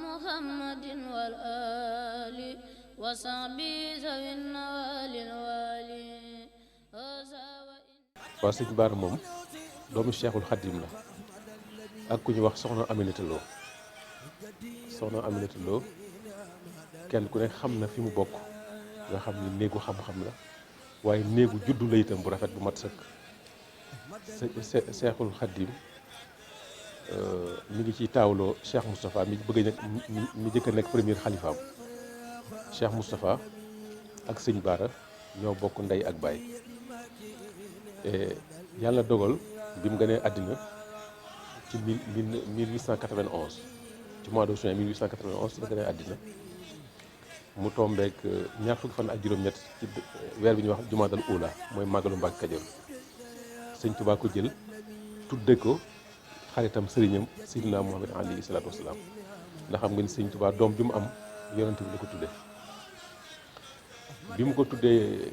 محمد والآل وصحبه ذوي النوال الوالي. waa sëñ Baara moom doomu Cheikhul Khadim la ak ku ñu wax soxna Aminata Lo. soxna Aminata Lo kenn ku nekk xam na fi mu bokk nga xam ni néegu xam-xam la waaye néegu juddu la itam bu rafet bu mat sëkk. Cheikhul Khadim mi ngi ciy taawloo Cheikh Moustapha mi bëgg a mi jëkk a nekk premier xalifaam. Cheikh Moustapha ak sëñ Baara ñoo bokk ndey ak baay. yàlla dogal bi mu gënee àddina ci 1891 ci mois de juin 1891 la gënee àddina mu tombeek ñaar fukki fan ak juróom-ñett ci weer bi ñuy wax jumaadal ula mooy màggalu Mbàkke Kajoor. sëñ Tuubaa ko jël tudde ko xaritam sëriñam Seydina Muhammad alayhi salaatu wasalaam ndax xam nga ni sëñ Tuubaa doom bi mu am yonente bi la ko tudde bi mu ko tuddee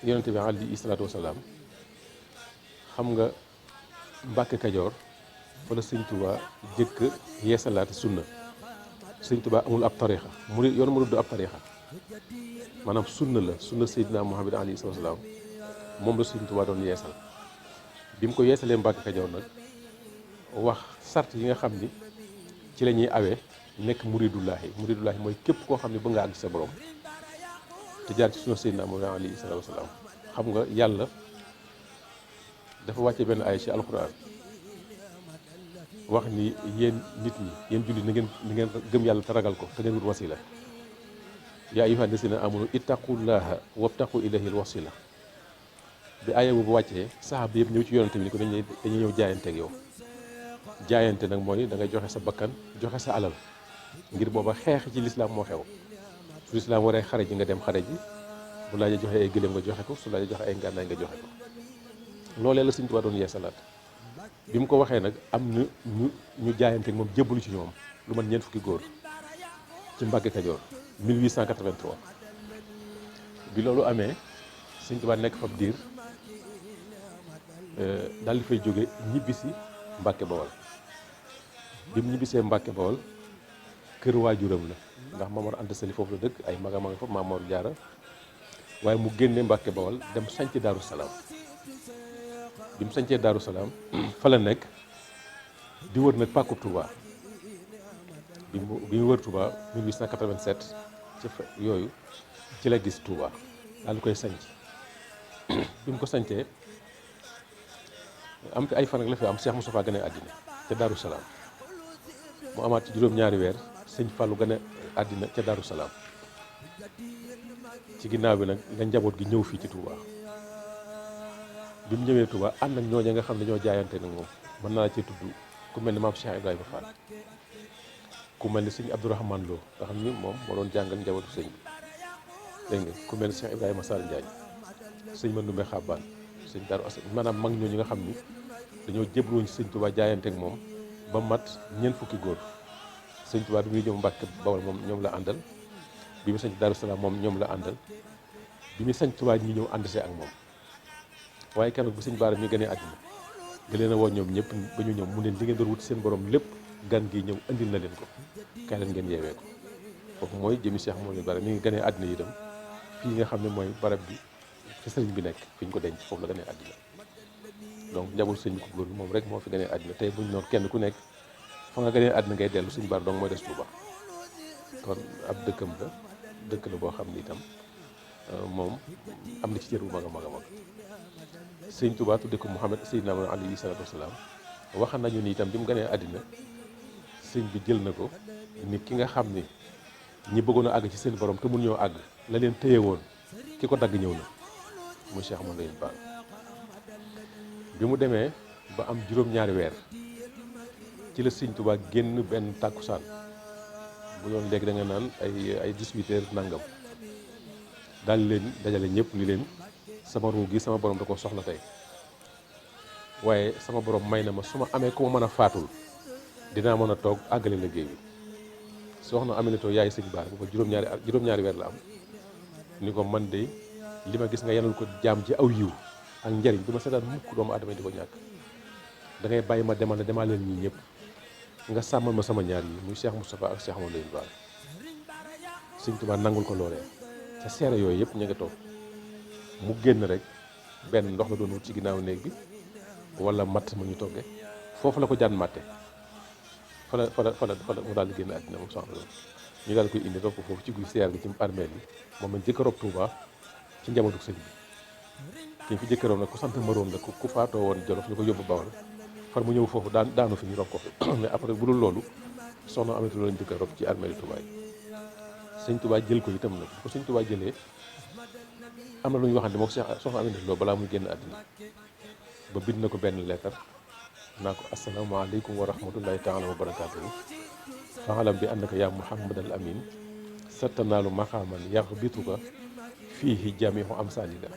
yonente bi alayhi salaatu wasalaam xam nga Mbàkke Kajoor fa la sëñ Tuubaa jëkk yeesalaati sunna. sëñ Tuubaa amul ab tariixa yoon mu du ab tariixa maanaam sunna la sunna Seydina Muhammad alayhi salaatu wasalaam moom la sëñ Tuubaa doon yeesal. bi mu ko yeesalee Mbàkke Kajoor nag wax sart yi nga xam ni ci la ñuy awee nekk muridullaahi mooy képp koo xam ne ba nga àgg sa borom te jaar ci sunna Seydina Muhammad alayhi salaatu wasalaam. xam nga yàlla dafa wàcce benn ay ci alxuraan wax ni yéen nit ñi yéen jullit na ngeen gëm yàlla te ragal ko te ngeen wut wasila yaa ayyuhaa llaziina aamanu ittaqullaaha wabtaqu ilayhil wasila. bi aaya boobu wàccee saxaaba yëpp ñëw ci yonante bi ni ko dañuy ñëw jaayante ak yow. jaayante nag mooy da ngay joxe sa bakkan joxe sa alal ngir booba xeex ci lislaam moo xew. su lislaam waree xare ji nga dem xare ji bu laajee joxe ay gëléem nga joxe ko su laajee joxe ay ngànnaay nga joxe ko. loolee la Sëñ Tuubaa doon yeesalaat bi mu ko waxee nag am na ñu jaayante ak moom jébbalu ci ñoom lu mat ñeent fukki góor ci Mbàkke Kajoor 1883. bi loolu amee Sëñ Tuubaa nekk fab diir daal di fay jóge ñibbisi Mbàkke Bawol. bi mu ñibbisee Mbàkke Bawol kër waajuram la ndax Maam Mor Anta Sali foofu la dëkk ay magam a nga fa Maam Mor Jaara waaye mu génne Mbàkke Bawol dem sanc Daaru Salaam. bi mu sañcee Daaru Salaam fa la nekk di wër nag pàkkub Touba bi mu wër Touba 1887 ci yooyu ci la gis Touba daal di koy sañc bi mu ko sañcee am fi ay fan ak la fi am Cheikh Moustapha gane àddina ca Daaru Salaam mu amaat ci juróom-ñaari weer sëñ Fallou gane àddina ca Daaru Salaam ci ginnaaw bi nag nga njaboot gi ñëw fii ci Touba. bi mu ñëwee Touba ànd ak ñooñu nga xam ne ñoo jaayante nag moom mën naa cee tudd ku mel ni maam Cheikh Ibrahima Fall ku mel ni sëñ Abdourahmane Lo nga xam ni moom moo doon jàngal njabootu sëñ bi dégg nga ku mel ni Cheikh Ibrahima Sall Njaañ sëñ Mandoumbe Xabaan sëñ Daaru As maanaam mag ñooñu nga xam ni dañoo jébbalu ci sëñ Touba jaayante ak moom ba mat ñeent fukki góor. sëñ Touba bi muy ñëw Mbàkke Bawol moom ñoom la àndal bi mu sañc Daaru Salaam moom ñoom la àndal bi muy sañc Touba ñi ñëw ànd see ak moom. waaye keroog bi sëñ Baara mi gënee àddina da leen a woo ñoom ñëpp ba ñu ñëw mu leen li ngeen doon wut seen borom lépp gan gi ñëw andil na leen ko kaay leen ngeen yeewee ko. foofu mooy jëmi Cheikh Mouhamadou Bara mi ngi gënee àddina itam fii nga xam ne mooy barab bi fi sëriñ bi nekk fi ñu ko denc foofu la gënee àddina. donc njabootu sëñ bi ko loolu moom rek moo fi gënee àddina tey buñ noonu kenn ku nekk fa nga gënee àddina ngay dellu sëñ Baara donc mooy des Touba kon ab dëkkam la dëkk la boo xam ne itam moom am na ci cër bu mag a mag a mag. sëñ Touba tudde ko Muhammad Seydina Muhammad alayhi salaatu wasalaam wax nañu ni itam bi mu gënee àddina sëñ bi jël na ko ni ki nga xam ni ñi bëggoon a àgg ci seen borom te mun ñoo àgg la leen téye woon ki ko dagg ñëw na muy Cheikh Mouhamadou Bara. bi mu demee ba am juróom-ñaari weer ci la sëñ Touba génn benn tàkkusaan bu doon léegi da nga naan ay 18 heures nangam daal leen dajale ñëpp ni leen sama ruu gi sama borom da ko soxla tey waaye sama borom may na ma su ma amee ku ma mën a faatul dinaa mën a toog àggale liggéey bi. soxna Aminata yaay sëñ Bara bu ko juróom-ñaari weer la am ni ko man de li ma gis nga yanul ko jaam ji aw yiw ak njariñ du ma seetaan mukk doomu aadama di ko ñàkk da ngay bàyyi ma demal leen ñii ñëpp nga sàmmal ma sama ñaar yi muy Cheikh Moustapha ak Cheikh Amadou Bara. Sëñ Tuubaa nangul ko loolee te seere yooyu yëpp ñu nga toog mu génn rek benn ndox la doon wut ci ginnaaw néeg bi wala matt ma ñu togge foofu la ko jaan màtte fa la mu daal di génn àddina moom soxna loolu ñu daal koy indi rob ko foofu ci guy seer gi ci armeel yi moom lañ jëkk a rob Tuubaa ci njabootu sëñ bi ki fi jëkk a rob nag ku sant Maroon la ku faatoo woon Jolof ñu ko yóbbu Bawol far mu ñëw foofu daanu fi ñu rob ko fi mais après bu dul loolu soxna Amatu lañ jëkk a rob ci armeel yi Tuubaa yi sëñ Tuubaa jël ko itam nag ko sëñ Tuubaa jëlee am na lu ñu waxante moom soxna Amatu Lo balaa muy génn àddina ba bind na ko benn leetar naa ko asalaamaaleykum wa rahmatullahi taala wa barakaatuhu faalam bi annaka yaa Muhammad al Amin sattanaalu maqaaman yaxbituka fiihi jamiu amsalika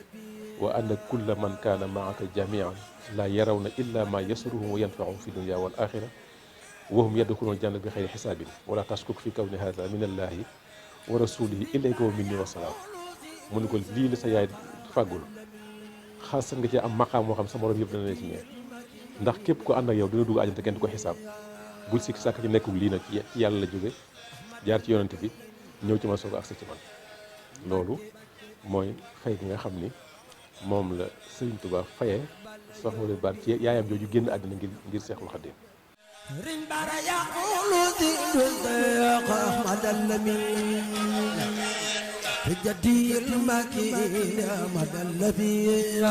wa anna kulla man kaana maaka jamian laa yarawna illa ma yasruhum wa yanfaahum fi dunya wal axira wa hum yadxuluuna janna bi xayri xisaabin wala taskuk fi kawni hada min allahi wa rasulihi ilayka wa minni wa salaam mu ne ko lii la sa yaay fàggul xas nga ci am maqaam moo xam sa morom yëpp dana ne ci ñeer ndax képp ko ànd ak yow dina dugg àjjana te kenn du ko xisaab bul sikki sàkk ci nekkul lii nag ci yàlla la jóge jaar ci yonante bi ñëw ci man soog ak sa ci man loolu mooy fay gi nga xam ni moom la Sëriñ Tuubaa fayee soxna Wally Bara ci yaayam jooju génn àddina ngir Seexul Xadiim Sëriñ Bara yaqulu zindu Seex Ahmad al-Lamin fi jadil makin Ahmad al-Lamin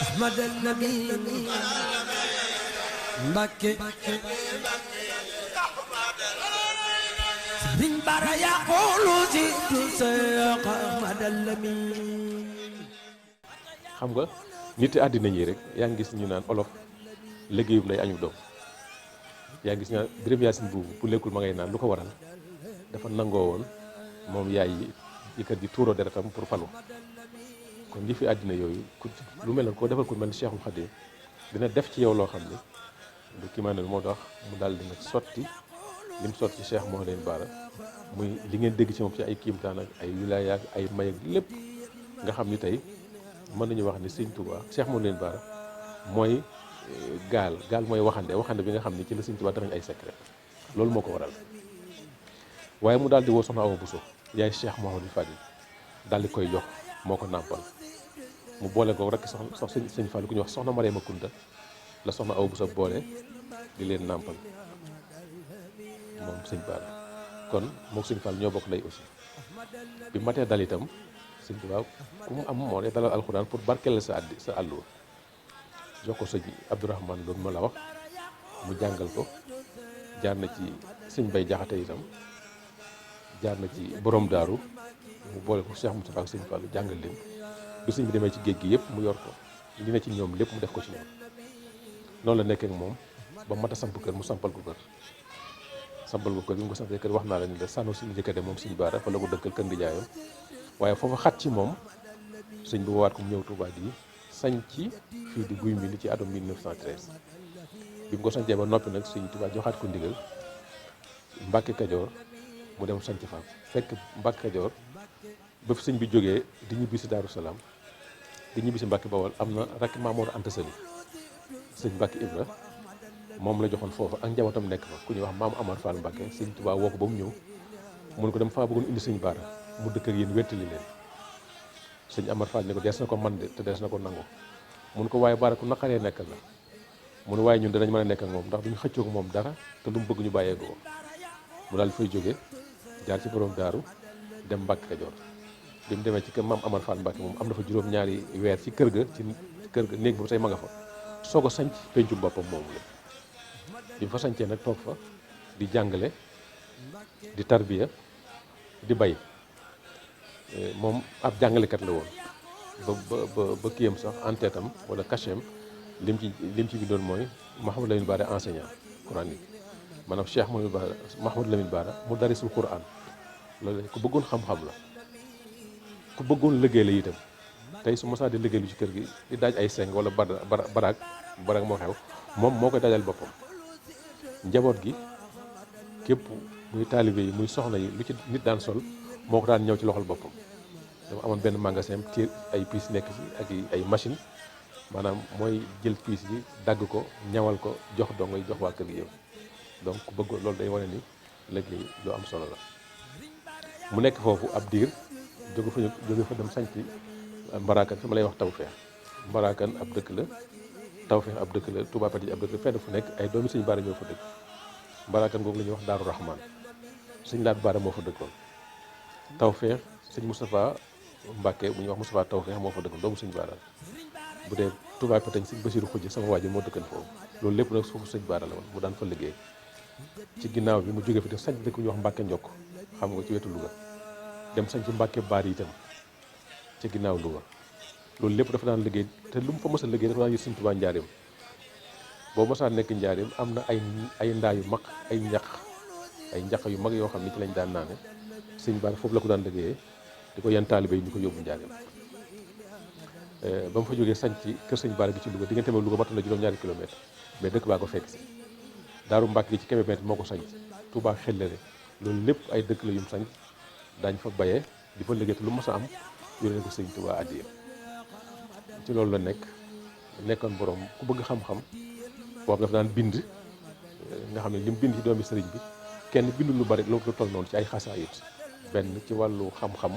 Ahmad al-Lamin Mbakke Sëriñ Bara yaqulu zindu Seex Ahmad al-Lamin. xam nga nit àddina ñi rek yaa ngi gis ñu naan olof liggéeyum lay añu doom yaa ngi gis ñu naan Birame Yacine buubu bu lekkul ma ngay naan lu ko waral dafa nangoo woon moom yaay yi yëkkat di tuuroo deretam pour falu kon ñi fi àddina yooyu lu mel ne koo defal ko mel ni Cheikhul Khadim dina def ci yow loo xam ne lu kii maa ne moo tax mu daal dina sotti lim sotti ci Cheikh Mouhamadou Bara muy li ngeen dégg ci moom ci ay kiimtaan ak ay wilaaya ak ay may ak lépp nga xam ni tey mën nañu wax ni Sëñ Tuubaa Cheikh Mouhamadou Bara mooy gaal mooy waxande bi nga xam ni ci la Sëñ Tuubaa danañ ay secret loolu moo ko waral waaye mu daal di woo soxna Awa Bousso yaay Cheikh Mouhamadou Fadil daal di koy jox moo ko nàmpal mu boole ko rek sëñ Fallu ku ñuy wax soxna Mariama Kunta la soxna Awa Bousso boole di leen nàmpal moom Sëñ Bara kon mook Sëñ Fallu ñoo bokk lay aussi bi matee dal itam Sëñ Tuubaa ku mu am moo ne dalal alxuraan pour barkeel sa àlluwa jox ko sëñ Abdourahmane loolu ma la wax mu jàngal ko jaar na ci sëñ Bay Jaxate itam jaar na ci borom daaru mu boole ko Cheikh Moustapha ak Sëñ Fallu jàngal leen bi sëñ bi demee ci géej gi yëpp mu yor ko li ne ci ñoom lépp mu def ko ci ñoom noonu la nekkee ak moom ba mat a samp kër mu sampal ko kër bi mu ko sampee kër wax naa la ni la sànnu suñu njëkk a dem moom Sëñ Bara fa la ko dëkkal kër ndijaayam waaye foofa xat ci moom sëñ bi woowaat ko mu ñëw Touba gi sañ ci fii di Guy Mbind ci atum 1913 bi mu ko sañcee ba noppi nag Sëñ Touba joxaat ko ndigal Mbàkke Kajoor mu dem sañc fa fekk Mbàkke Kajoor ba fi sëñ bi jógee di ñibbi si Daaru Salaam di ñibbi si Mbàkke Bawol am na rakk Maamoor Anta Sali sëñ Mbàkke Ibra moom la joxoon foofu ak njabootam nekk fa ku ñuy wax Maam Amar Fall Mbàkke Sëñ Touba woo ko ba mu ñëw mu ne ko dem faa bëggoon indi Sëñ Bara mu dëkk ak yéen wettali leen sëñ Amar Fall ne ko dees na ko man de te dees na ko nangu mun ko waaye Bara ku naqaree nekkal la mun waaye ñun danañ mën a nekk ak moom ndax duñu xëccoo ko moom dara te lu mu bëgg ñu bàyyee ko mu daal di fay jóge jaar ci borom daaru dem Mbàkke Kajoor bi mu demee ci kër Maam Amar Fall Mbàkke moom am na fa juróom-ñaari weer ci kër ga néeg boobu tey ma nga fa soog a sanc pencu boppam moomu la bi mu fa sancee nag toog fa di jàngale di tarbiya di bay moom ab jàngalekat la woon ba kiyam sax en tête am wala cachet am lim ci bindoon mooy Mouhamadou Lamine Bara enseignant coranique maanaam Cheikh Mouhamadou Lamine Bara mu darisul Quran loolu ku bëggoon xam-xam la ku bëggoon liggéey la itam tey su mosaa di liggéey lu ci kër gi di daaj ay seng wala baraag moo xew moom moo koy dajal boppam njaboot gi képp muy taalibe yi muy soxna yi lu ci nit daan sol moo ko daan ñëw ci loxol boppam dafa amoon benn magasin ci ay pièces nekk ci ak ay machine maanaam mooy jël piis yi dagg ko ñawal ko jox dongo yi jox waa kër gi yëpp donc ku bëgg loolu day wane ni liggéey lu am solo la. mu nekk foofu ab diir jóge fa dem sañci Mbarakan fi ma lay wax Tawfeex Mbarakan ab dëkk la Tawfeex ab dëkk la Touba Petit ab dëkk la fenn fu nekk ay doomi Sëñ Baara ñoo fa dëkk. Mbarakan googu la ñuy wax Daaru Rahman Sëñ Laat Baara moo fa dëkkoon. Tawfeex Sëñ Moustapha Mbacke bu ñuy wax Moustapha Tawfeex moo fa dëkkoon doomu Sëñ Baara bu dee Touba Petit Sëñ Basiru Xujj sama waajur moo dëkkan foofu loolu lépp nag foofu Sëñ Baara la woon mu daan fa liggéey. ci ginnaaw bi mu jóge fi def sañ dëkk ñuy wax Mbàkke Njokk xam nga ci wetu Louga dem sañ ci Mbàkke Baar yi itam ci ginnaaw Louga loolu lépp dafa daan liggéey te lu mu fa mës a liggéey dafa daan yër Sëñ Tuubaa njaareem boo mësaa nekk njaareem am na ay ndaa yu mag ay njaq yu mag yoo xam ne ci lañ daan naane Sëñ Baara foofu la ko daan liggéeyee di ko yan taalibe yi ñu ko yóbbu njaareem ba mu fa jógee sañ ci kër Sëñ Baara gi ci Louga diggante ak Louga matoon na juróom-ñaari kilomètre mais dëkk baa ko fekk si Daaru Mbàkke gi ci Kébémer moo ko sañ Touba Xellere loolu lépp ay dëkk la yum sañ daañ fa bayee di fa liggéey te lu mos a am yónnee ko Sëñ Touba addiya ci loolu la nekkoon borom ku bëgg xam-xam boobu dafa daan bind nga xam ne li mu bind ci doomi sëriñ bi kenn bindul lu bari loolu lu toll noonu ci ay xasaayit benn ci wàllu xam-xam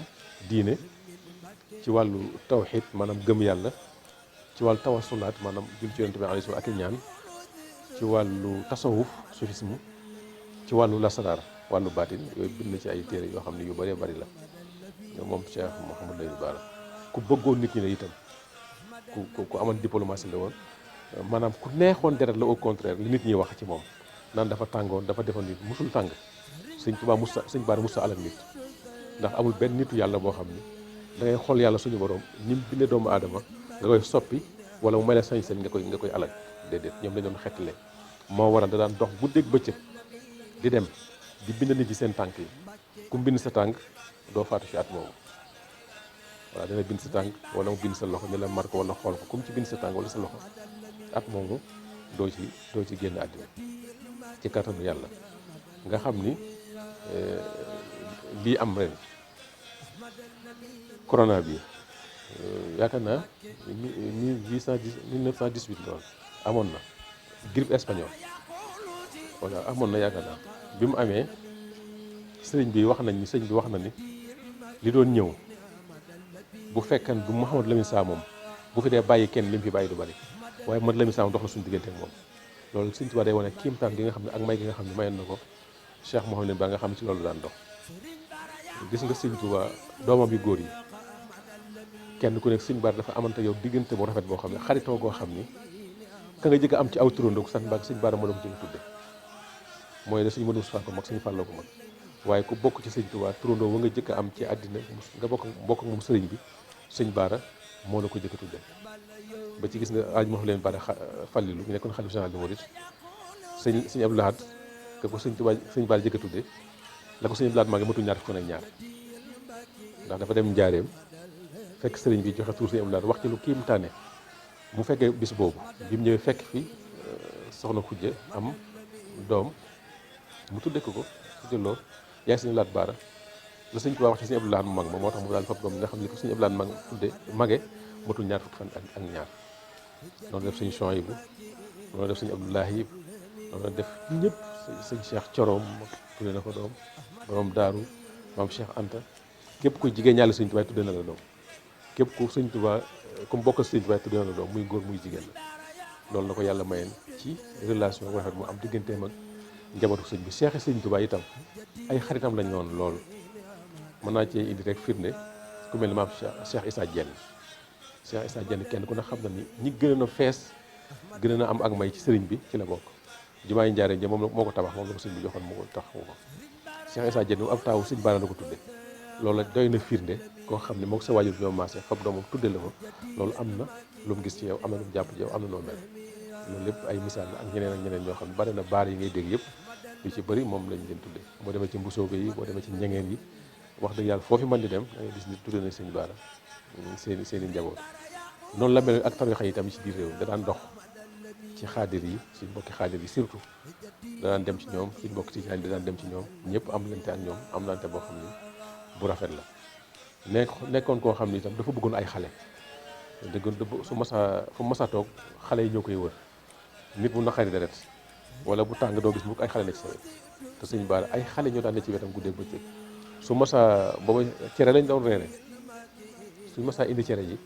diine ci wàllu tawxiid maanaam gëm yàlla ci wàllu tawasulaat maanaam jul ci yonent bi alayhi salaam ak i ñaan ci wàllu tasawuf sufisme ci wàllu lasaraar wàllu baatin yooyu bind na ci ay téere yoo xam ne yu bëree bëri la moom Cheikh Mouhamadou Lamine Bara ku bëggoon nit ñi la itam ku amoon diplomatie la woon maanaam ku neexoon deret la au contraire li nit ñi wax ci moom naan dafa tàngoon dafa defoon nit musul tàng Sëñ Tuubaa Sëñ Bara musta alal nit ndax amul benn nitu yàlla boo xam ni da ngay xool yàlla suñu borom ñi mu bindee doomu aadama nga koy soppi wala mu may la sañ-sañ nga koy alal déedéet ñoom dañu doon xettale moo waral da daan dox guddeeg bëccëg di dem di bind nit ci seen tànk yi ku bind sa tànk doo faatu ci at moomu voilà dana bind sa tànk wala mu bind sa loxo ñu la marque wala xool ko comme ci bind sa tànk wala sa loxo at moomu doo ci génn àddina ci kattanu yàlla nga xam ni lii am ren corona bi yaakaar naa 1918 loolu amoon na grippe espagnole voilà amoon na yaakaar naa bi mu amee sëñ bi wax na ni li doon ñëw bu fekkan du Mouhamadou Lamine Sa moom bu fi dee bàyyi kenn li mu fi bàyyi du bari waaye Mouhamadou Lamine Sa moom dox na suñu diggante ak moom loolu Sëñ Tuubaa day wane kiimtaan gi nga xam ne ak may gi nga xam ne mayoon na ko Cheikh Mouhamadou Lamine Bara nga xam ne ci loolu daan dox gis nga Sëñ Tuubaa doomam yu góor yi kenn ku nekk Sëñ Bara dafa amante yow diggante bu rafet boo xam ne xaritoo goo xam ni ka nga jëkk am ci aw turandoo ko sant Mbàkke Sëñ Bara moo la ko jëkk tudde mooy da Sëñ Modou Moustapha ko mag Sëñ Fallou ko mag waaye ku bokk ci Sëñ Tuubaa turandoo wa nga jëkk am ci àddina nga bokk ak moom sëriñ bi Sëñ Bara moo la ko jëkk tudde ba ci gis nga aaj Mouhamadou Lamine Bara Fallilu ñu nekkoon xalifa général des mourides sëñ Abdou Lahad ka ko Sëñ Bara jëkk tudde la ko Sëñ Abdou Lahad maa ngi matul ñaar fukk ak ñaar ndax dafa dem njaareem fekk sëriñ bi joxe tuur Sëñ Abdou Lahad wax ci lu kiimtaane mu fekkee bis boobu bi mu ñëwee fekk fi soxna Xujja am doom mu tudde ko tudde loo yaay Sëñ Abdou Lahad Bara la Sëñ Tuubaa wax ci Sëñ Abdou Lahad mu mag ma moo tax mu daal fab doom nga xam ne ko Sëñ Abdou Lahad mag tudde mage matul ñaar fukki fan ak ñaar noonu def Sëñ Chouaïbou noonu def Sëñ Abdoulahi noonu def ñëpp Sëñ Cheikh Coroom tudde na ko doom borom daaru maam Cheikh Anta képp kuy jigéen ñaale Sëñ Tuubaa tudde na la doom képp ku Sëñ Tuubaa comme bokk Sëñ Tuubaa tudde na la doom muy góor muy jigéen la loolu na ko yàlla mayeen ci relation bu rafet mu am digganteem ak njabootu sëñ bi Cheikh Sëñ Tuubaa itam ay xaritam lañ noonu loolu mën naa cee indi rek firnde ku mel ni maam Cheikh Issa Diène Cheikh Issa Diène kenn ku ne xam na ni ñi gën a fees gën a am ak may ci sëriñ bi ci la bokk jumaa yi Njaaréem ja moom moo ko tabax moom la ko sëñ bi joxoon moo ko tax ko Cheikh Issa Diène ab taawu Sëñ Bara la ko tudde loolu doy na firnde koo xam ne moo ko sa waajur ñoo maase fab doomam tudde la ko loolu am na lu mu gis ci yow am na lu mu jàpp ci yow am na noo mel loolu lépp ay misaal la ak ñeneen ñoo xam ne bari na baar yi ngay dégg yëpp yu ci bëri moom lañ leen tudde boo demee ci mbusoobe yi boo demee ci ñengeen yi wax dëgg yàlla foofu mën di dem da ngay gis ni tudde na Sëñ Bara seen i njaboot noonu la mel ak tarixa yi tamit ci biir réew da daan dox ci xaadir yi suñ mbokki xaadir yi surtout da daan dem ci ñoom suñ mbokki tijaan da daan dem ci ñoom ñëpp am lante ak ñoom am lante boo xam ni bu rafet la nekkoon koo xam ni itam dafa bëggoon ay xale dëgg su masaa fu masaa toog xale yi ñoo koy wër nit mu naqari deret wala bu tàng doo gis mukk ay xale ne ci sa wet te sëñ Bara ay xale ñoo daan ne ci wetam guddeeg bëccëg su masaa booba cere lañ doon reere suñ masaa indi cere ji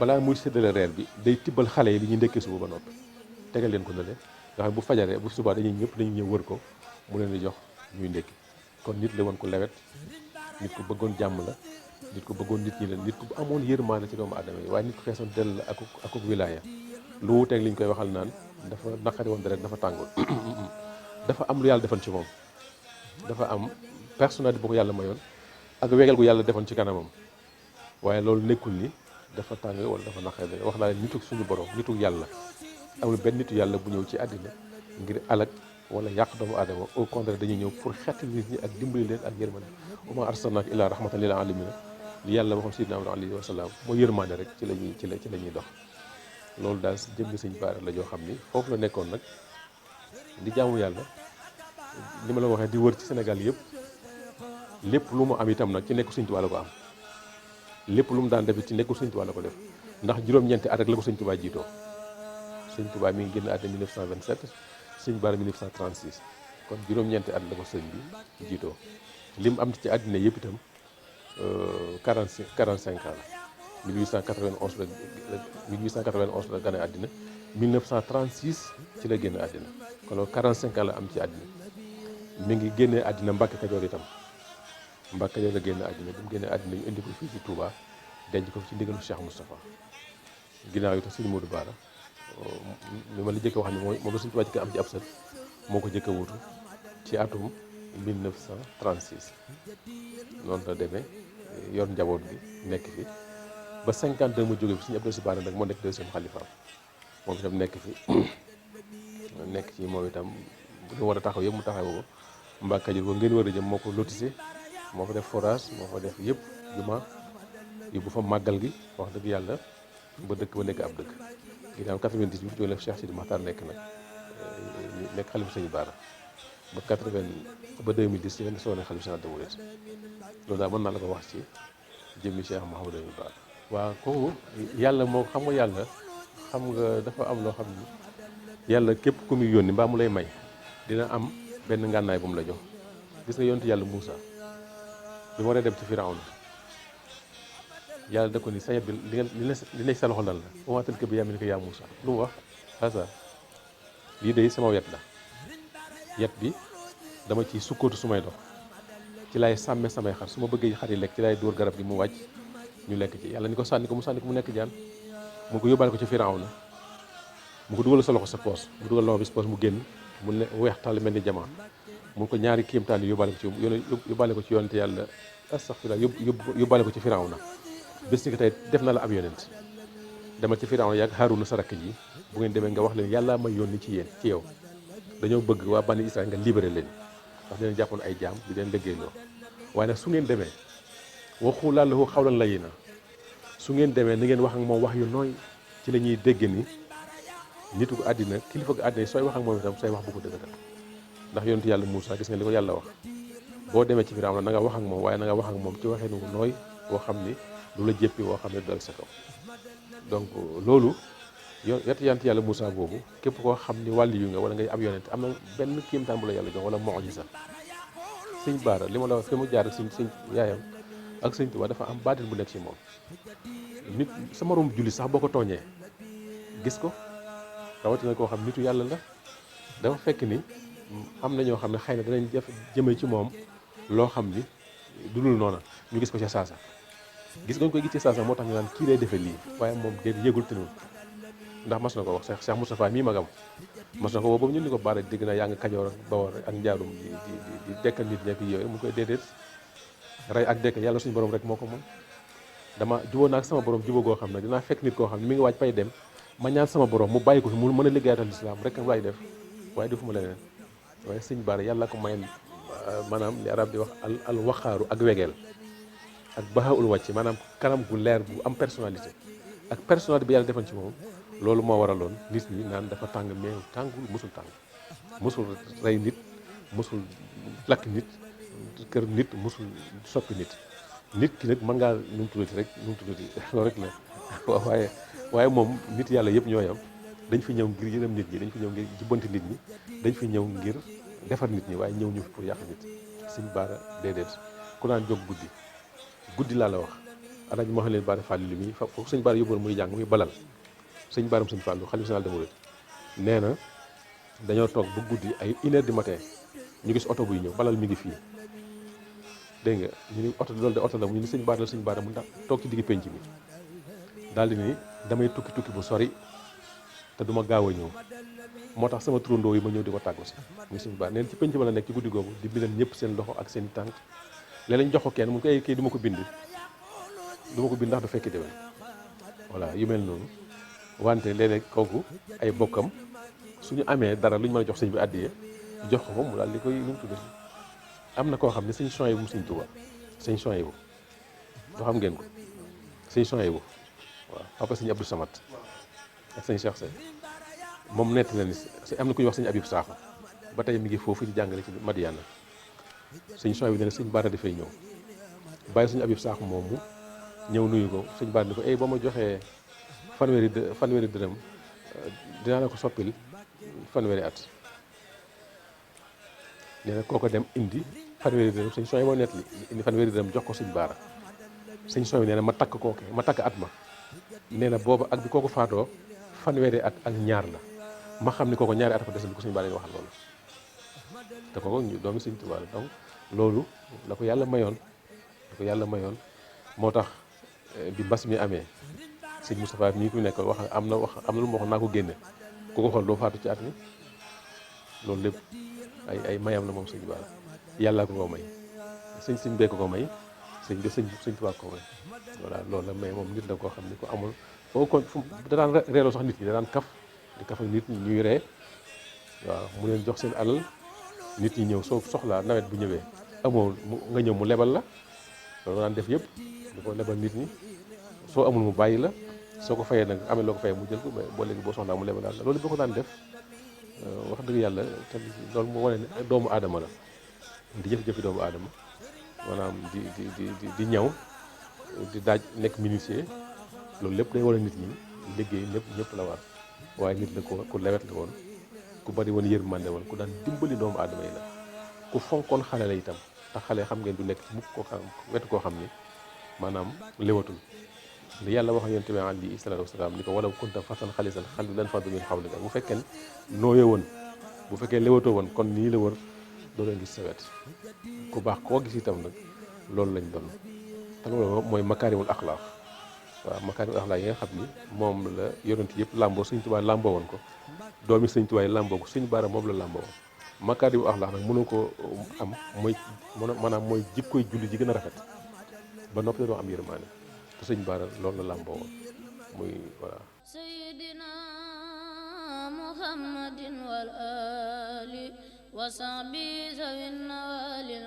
balaa muy séddale reer bi day tibbal xale yi li ñuy ndekkee suba ba noppi tegal leen ko ne le nga xam bu fajaree bu subaa dañuy ñëw wër ko mu leen di jox ñuy ndekki kon nit la woon ko lewet nit ku bëggoon jàmm la nit ku bëggoon nit ñi la nit ku amoon yërmaande ci doomu aadama yi waaye nit ku feesoon dell la ak wilaaya lu wuteeg li ñu koy waxal naan dafa naqari woon deret dafa tàngoon dafa am lu yàlla defoon ci moom dafa am personnalité bu ko yàlla mayoon ak wegel gu yàlla defoon ci kanamam waaye loolu nekkul ni dafa tàng wala dafa naqari deret wax naa leen nitu suñu borom nitu yàlla amul benn nitu yàlla bu ñëw ci àddina ngir alak wala yàq doomu aadama au contraire dañuy ñëw pour xettali nit ñi ak dimbali leen ak yërmande wa maa arsalnaaka illaa rahmatan lil aalamiin li yàlla waxoon sayyidinaa Muhammad alayhi wa salaam mooy yërmande rek ci la ñuy dox loolu daal jëmmi sëñ Bara la joo xam ni foofu la nekkoon nag di jaamu yàlla ni ma la waxee di wër ci Sénégal yëpp lépp lu mu am itam nag ci nekku sëñ Tuubaa la ko am lépp lu mu daan def ci nekku sëñ Tuubaa la ko def ndax juróom-ñeenti at rek la ko sëñ Tuubaa jiitoo sëñ Tuubaa mi ngi génn àddina 1927 sëñ Bara 1936 kon juróom-ñeenti at la ko sëñ bi jiitoo lim am ci àddina yëpp itam 45 ans la 1891 la gane àddina 1936 ci la génn àddina kon loolu 45 ans la am ci àddina mi ngi génnee àddina Mbàkke Kajoor itam Mbàkke Kajoor la génn àddina bi mu génnee àddina ñu indi ko fii ci Touba denc ko ci ndigalu Cheikh Moustapha ginnaaw yi tax sëñ Modou Bara li ma la jëkk wax ni moom la suñu Tuubaa jëkk am ci ab sët moo ko jëkk a wuutu ci atum 1936 noonu la demee yor njaboot bi nekk fi ba 52 mu jóge fi suñu Abdou Aziz Bara nag moo nekk deuxième xalifaam moom itam nekk fi nekk ci moom itam bu ñu war a taxaw yëpp mu taxaw ko Mbàkke Kajoor ba ngeen war a jëm moo ko lotissé moo ko def forage moo ko def yëpp juma yóbbu fa màggal gi wax dëgg yàlla ba dëkk ba nekk ab dëkk ginnaaw 98 jóge la Cheikh Sidi Makhtar nekk nag nekk xalifa sëñ Bara ba 2010 ci leen soo ne xalifa général des mourides loolu daal mën naa la ko wax ci jëmmi Cheikh Mouhamadou Lamine Bara waaw kooku yàlla moo xam nga yàlla xam nga dafa am loo xam ni yàlla képp ku muy yónni mbaa mu lay may dina am benn ngànnaay bu mu la jox gis nga yontu yàlla Moussa bi mu war a dem ci Firawna yàlla da ko ni sa yet bi li nekk sa loxo lan la wa maa tilka bi yamiinika yaa Moussa lu mu wax asa lii de sama wet la yet bi dama ciy sukkootu su may dox ci lay sàmme samay xar su ma bëggee xar yi lekk ci lay dóor garab gi mu wàcc ñu lekk ci yàlla ni ko sànni ko mu nekk jaan mu ko yóbbaale ko ci Firawna mu ko dugal sa loxo sa poos mu dugal loxo bi sa poos mu génn mu ne weex tàll mel ni jamaa mu ko ñaari kéemtaan yi yóbbaale ko ci yonente yàlla astaghfirullah yóbbaale ko ci Firawna bés ni ko tey def na la ab yonent demal ci Firawna yàgg Haaruna sa rakk ji bu ngeen demee nga wax leen yàlla may yónni ci yow dañoo bëgg waa bani Israël nga libéré leen ndax dinañ jàppoon ay jaam di leen liggéeyloo waaye nag su ngeen demee waxulaa lahu xawlan layyinan su ngeen demee na ngeen wax ak moom wax yu nooy ci la ñuy dégg ni nitu ko àddina kilifa ko àddina sooy wax ak moom itam say wax bu ko dëggatal ndax yonentu yàlla Moussa gis nga li ko yàlla wax boo demee ci Firawna na nga wax ak moom waaye na nga wax ak moom ci waxee nu nooy boo xam ni du la jéppi woo xam ne du dal sa kaw donc loolu yant yàlla Moussa boobu képp koo xam ni wàlli yu nga wala ngay ab yonent am na benn kéemtaan bu la yàlla jox wala mu'jiza sëñ Bara li ma la wax fi mu jaar ak sëñ yaayam ak sëñ Tuubaa dafa am baatin bu nekk ci moom nit sa moroom julli sax boo ko tooñee gis ko rawatina koo xam nitu yàlla la dafa fekk ni am na ñoo xam ne xëy na danañ def jëmee ci moom loo xam ni du dul noona ñu gis ko ca saasa gis nga ñu koy gis ci saasa moo tax ñu naan kii lay defee lii waaye moom déet yëgul tinul ndax mas na ko wax Cheikh Moustapha mii magam mas na ko woo boobu ñun ni ko Bara dégg naa yaa ngi Kajoor ak Bawol ak njaarum di dekkal nit ñekk yooyu mu koy déedéet rey ak dekk yàlla suñu borom rek moo ko mën dama jubóo naa ak sama borom jubóo goo xam ne dinaa fekk nit koo xam ne mi ngi waaj pay dem ma ñaan sama borom mu bàyyi ko fi mu mën a liggéeyatal lislaam rek laay def waaye defuma leneen waaye sëñ Bara yàlla ko may maanaam li arab di wax al waxaaru ak wegeel ak baxaul wàcc maanaam kanam gu leer bu am personnalité ak personnalité bi yàlla defoon ci moom loolu moo waraloon nit ñi naan dafa tàng mais tàngul musul tàng musul rey nit musul lakk nit kër nit musul soppi nit nit ki nag mën ngaa nu mu tuddati rek nu mu tuddati loolu rek la waaye moom nit yàlla yëpp ñoo yam dañ fi ñëw ngir yërëm nit ñi dañ fi ñëw ngir jubbanti nit ñi dañ fi ñëw ngir defar nit ñi waaye ñëw ñu fi pour yàq nit sëñ Baara déedéet ku naan jóg guddi laa la wax alaaj ma xam leen Baara Fàllu li muy foofu sëñ Baara yóbboon muy jàng muy balal sëñ Baaram sëñ Fàllu xalifa général des mourides nee na dañoo toog ba guddi ay 1h du matin ñu gis oto buy ñëw balal mi ngi fii dégg nga ñu ni oto loolu de oto la ñu ni sëñ Baara mu ndax toog ci digg penc mi daal di ni damay tukki bu sori te duma gaaw a ñëw moo tax sama turandoo yi ma ñëw di ko tàggu si muy sëñ Baara neen ci penc ma la nekk ci guddi googu di bindal ñëpp seen loxo ak seen tànk léeg-léeg ñu jox ko kenn mu koy kii du ma ko bind ndax du fekki déwén voilà yu mel noonu wante léeg-léeg kooku ay bokkam suñu amee dara lu ñu mën a jox sëñ bi àddiye jox ko mu daal di koy nu mu tudd am na koo xam ne sëñ Souhaïbou bu sëñ Tuubaa sëñ Souhaïbou doo xam ngeen ko sëñ Souhaïbou waaw papa sëñ Abdou Samad ak sëñ Cheikh Sey moom nett na ni am na ku ñuy wax sëñ Abib Sakho ba tey mi ngi foofu di jàngale ci Madiana sëñ Souhaïbou ne sëñ Baara dafay ñëw bàyyi sëñ Abib Sakho moomu ñëw nuyu ko sëñ Baara ni ko ba ma joxee fanweeri dërëm dinaa la ko soppil fanweeri at nee na kooko dem indi fanweeri dërëm sëñ Souhaïbou moo nett li indi fanweeri dërëm jox ko sëñ Baara sëñ Souhaïbou nee na ma takk at ma nee na booba ak bi kooku faatoo fanweeri at ak ñaar la ma xam ni kooku ñaari at ko des bi ko sëñ Baara waxal loolu te kooku doomi sëñ Tuubaa la donc loolu la ko yàlla mayoon moo tax bi mbas mi amee sëñ Moustapha mii ku nekk wax am na lu ma wax naa ko génne ku ko xool doo faatu ci at mi loolu lépp ay mayam la moom sëñ Baara yàlla ko may sëñ bee ko may sëñ Tuubaa ko may voilà loolu la may moom nit la koo xam ni ko amul foo ko da daan reeloo sax nit ñi da daan kaf di kaf ak nit ñi ñuy ree waaw mu leen jox seen alal nit ñi ñëw soo soxlaa nawet bu ñëwee amoo nga ñëw mu lebal la loolu daan def yëpp di ko lebal nit ñi soo amul mu bàyyi la soo ko fayee nag amee loo ko fayee mu jël ko mais boo léegi boo soxlaa mu lebal la loolu boo ko daan def wax dëgg yàlla te loolu mu wane ne doomu aadama la di jëf-jëfi doomu aadama maanaam di ñaw di daaj nekk menuisier loolu lépp day wane nit ñi liggéey lépp ñëpp la war waaye nit la ku lewet la woon ku bari woon yërmande woon ku daan dimbali doomu aadama yi la ku fonkoon xale la itam te xale xam ngeen du nekk ci mukk koo xam wetu koo xam ni maanaam lewatul li yàlla wax yonent bi alayhi salaatu wasalaam ni ko walaw kunta fasan xalisal xalbi lan faddu min xawlika bu fekkee nooyoo woon bu fekkee lewatoo woon kon nii la wër doo leen gis sa wet ku baax koo gis itam nag loolu lañ doon te loolu mooy makaarimul axlaaq waaw makaarimul axlaaq yi nga xam ni moom la yonent yëpp làmboo Sëñ Tuubaa làmboo woon ko doomi Sëñ Tuubaa yi làmboo ko Sëñ Baara moom la làmboo woon makaarimul axlaaq nag mënoo ko am maanaam mooy jikkoy julli ji gën a rafet ba noppi doo am yërmaane te Sëñ Baara loolu la làmboo woon muy voilà sayyidina muhammadin wal ali wa sahbi zawin nawalin